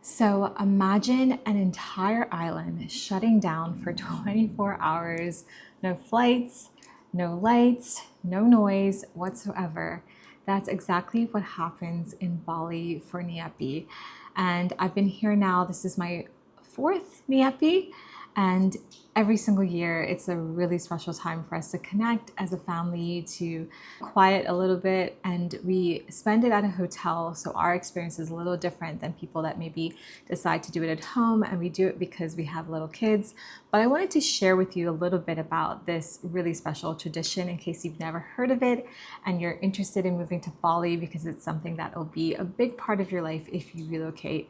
So imagine an entire island shutting down for 24 hours, no flights, no lights, no noise whatsoever. That's exactly what happens in Bali for Nyepi. And I've been here now, this is my fourth Nyepi, and every single year it's a really special time for us to connect as a family, to quiet a little bit, and we spend it at a hotel, so our experience is a little different than people that maybe decide to do it at home, and we do it because we have little kids. But I wanted to share with you a little bit about this really special tradition in case you've never heard of it and you're interested in moving to Bali, because it's something that will be a big part of your life if you relocate.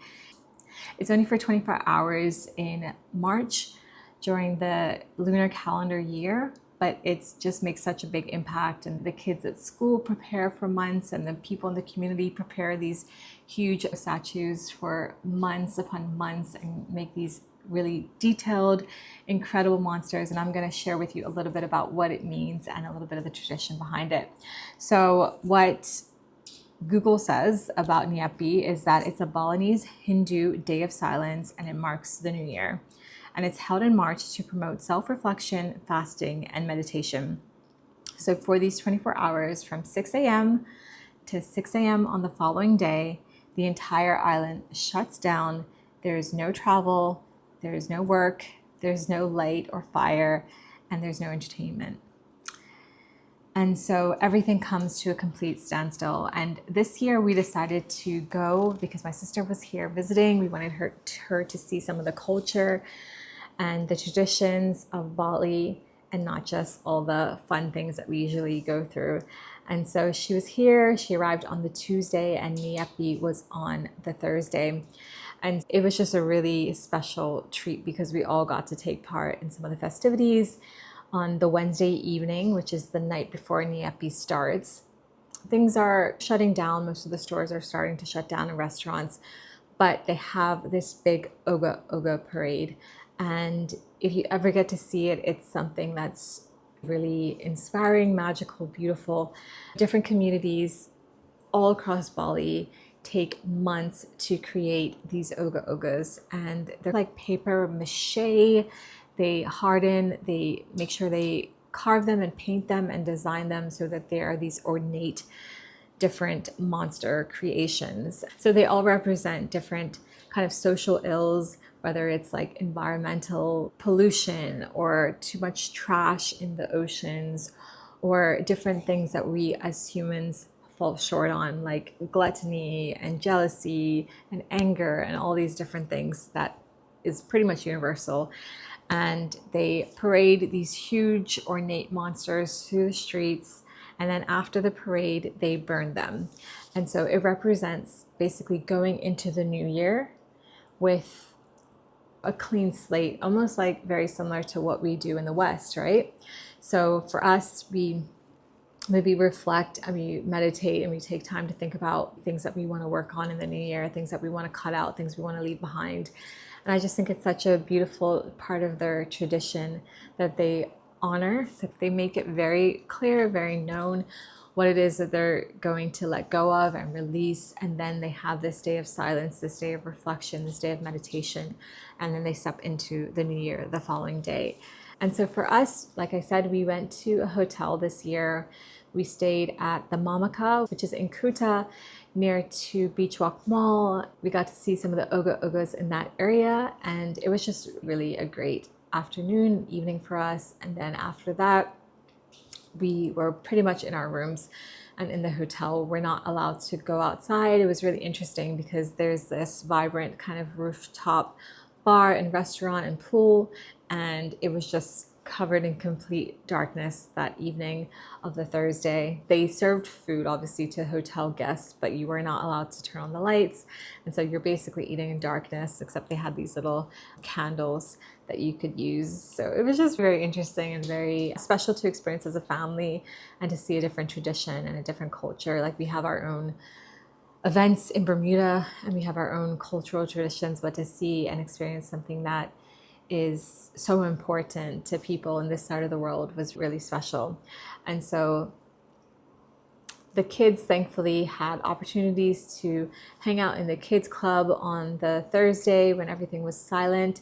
It's only for 24 hours in March during the lunar calendar year, but it just makes such a big impact. And the kids at school prepare for months, and the people in the community prepare these huge statues for months upon months and make these really detailed, incredible monsters. And I'm going to share with you a little bit about what it means and a little bit of the tradition behind it. So what Google says about Nyepi is that it's a Balinese Hindu day of silence, and it marks the new year. And it's held in March to promote self-reflection, fasting, and meditation. So for these 24 hours from 6 a.m. to 6 a.m. on the following day, the entire island shuts down. There's no travel, there's no work, there's no light or fire, and there's no entertainment. And so everything comes to a complete standstill. And this year we decided to go because my sister was here visiting. We wanted her to see some of the culture and the traditions of Bali, and not just all the fun things that we usually go through. And so she was here, she arrived on the Tuesday, and Nyepi was on the Thursday. And it was just a really special treat because we all got to take part in some of the festivities on the Wednesday evening, which is the night before Nyepi starts. Things are shutting down. Most of the stores are starting to shut down, and restaurants, but they have this big Ogoh-Ogoh parade. And if you ever get to see it, it's something that's really inspiring, magical, beautiful. Different communities all across Bali take months to create these Ogoh-Ogohs, and they're like paper mache. They harden, they make sure they carve them and paint them and design them so that they are these ornate, different monster creations. So they all represent different kind of social ills, whether it's like environmental pollution or too much trash in the oceans, or different things that we as humans fall short on, like gluttony and jealousy and anger and all these different things that is pretty much universal. And they parade these huge ornate monsters through the streets, and then after the parade they burn them. And so it represents basically going into the new year with a clean slate, almost like very similar to what we do in the West, right? So for us, we maybe reflect and we meditate and we take time to think about things that we want to work on in the new year, things that we want to cut out, things we want to leave behind. And I just think it's such a beautiful part of their tradition that they honor, that they make it very clear, very known what it is that they're going to let go of and release. And then they have this day of silence, this day of reflection, this day of meditation, and then they step into the new year the following day. And so for us, like I said, we went to a hotel this year. We stayed at the Mamaka, which is in Kuta, near to Beach Walk Mall. We got to see some of the Ogoh-Ogohs in that area, and it was just really a great afternoon, evening for us. And then after that, we were pretty much in our rooms and in the hotel. We're not allowed to go outside. It was really interesting because there's this vibrant kind of rooftop bar and restaurant and pool, and it was just covered in complete darkness that evening of the Thursday. They served food obviously to hotel guests, but you were not allowed to turn on the lights, and so you're basically eating in darkness, except they had these little candles that you could use. So it was just very interesting and very special to experience as a family, and to see a different tradition and a different culture. Like, we have our own events in Bermuda and we have our own cultural traditions, but to see and experience something that is so important to people in this side of the world was really special. And so The kids thankfully had opportunities to hang out in the kids club on the Thursday when everything was silent.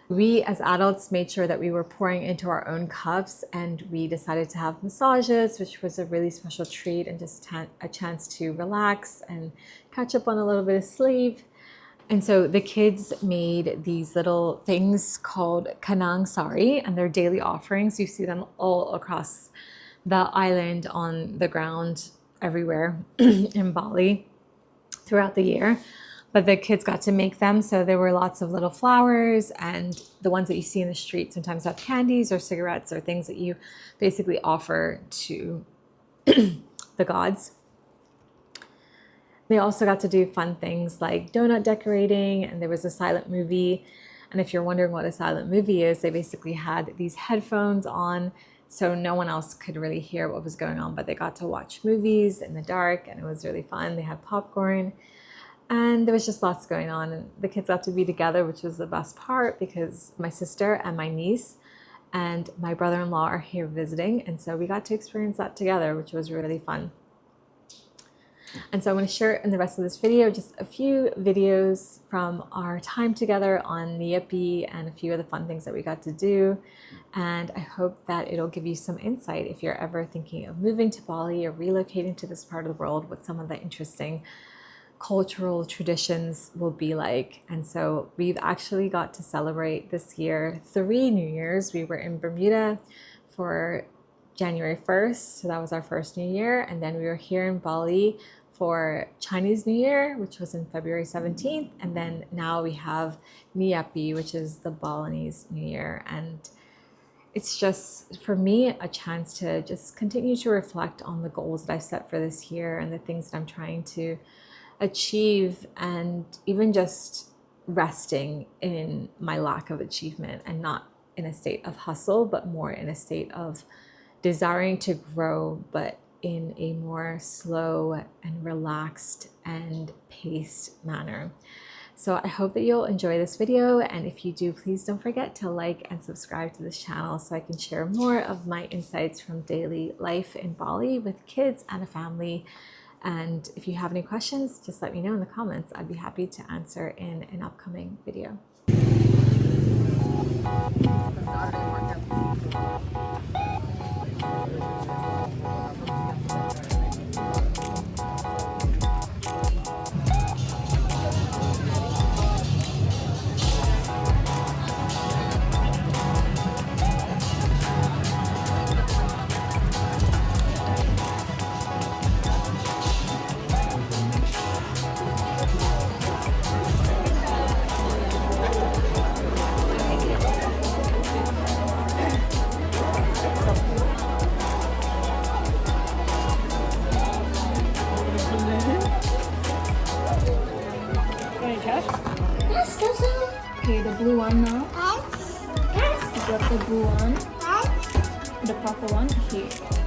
We as adults made sure that we were pouring into our own cups, and we decided to have massages, which was a really special treat and just a chance to relax and catch up on a little bit of sleep. And so the kids made these little things called kanang sari, and they're daily offerings. You see them all across the island on the ground everywhere in Bali throughout the year. But the kids got to make them. So there were lots of little flowers, and the ones that you see in the street sometimes have candies or cigarettes or things that you basically offer to the gods. They also got to do fun things like donut decorating, and there was a silent movie. And if you're wondering what a silent movie is, they basically had these headphones on so no one else could really hear what was going on, but they got to watch movies in the dark, and it was really fun. They had popcorn. And there was just lots going on, and the kids got to be together, which was the best part because my sister and my niece and my brother-in-law are here visiting. And so we got to experience that together, which was really fun. And so I'm going to share in the rest of this video just a few videos from our time together on Nyepi and a few of the fun things that we got to do. And I hope that it'll give you some insight if you're ever thinking of moving to Bali or relocating to this part of the world, what some of the interesting cultural traditions will be like. And so we've actually got to celebrate this year 3 New Years. We were in Bermuda for January 1st, so that was our first New Year, and then we were here in Bali for Chinese New Year, which was in February 17th, and then now we have Nyepi, which is the Balinese New Year. And it's just, for me, a chance to just continue to reflect on the goals that I've set for this year and the things that I'm trying to achieve, and even just resting in my lack of achievement and not in a state of hustle, but more in a state of desiring to grow, but in a more slow and relaxed and paced manner. So I hope that you'll enjoy this video, and if you do, please don't forget to like and subscribe to this channel so I can share more of my insights from daily life in Bali with kids and a family. And if you have any questions, just let me know in the comments. I'd be happy to answer in an upcoming video. Okay, the blue one now. Yes. You got the blue one. Yes. The purple one here.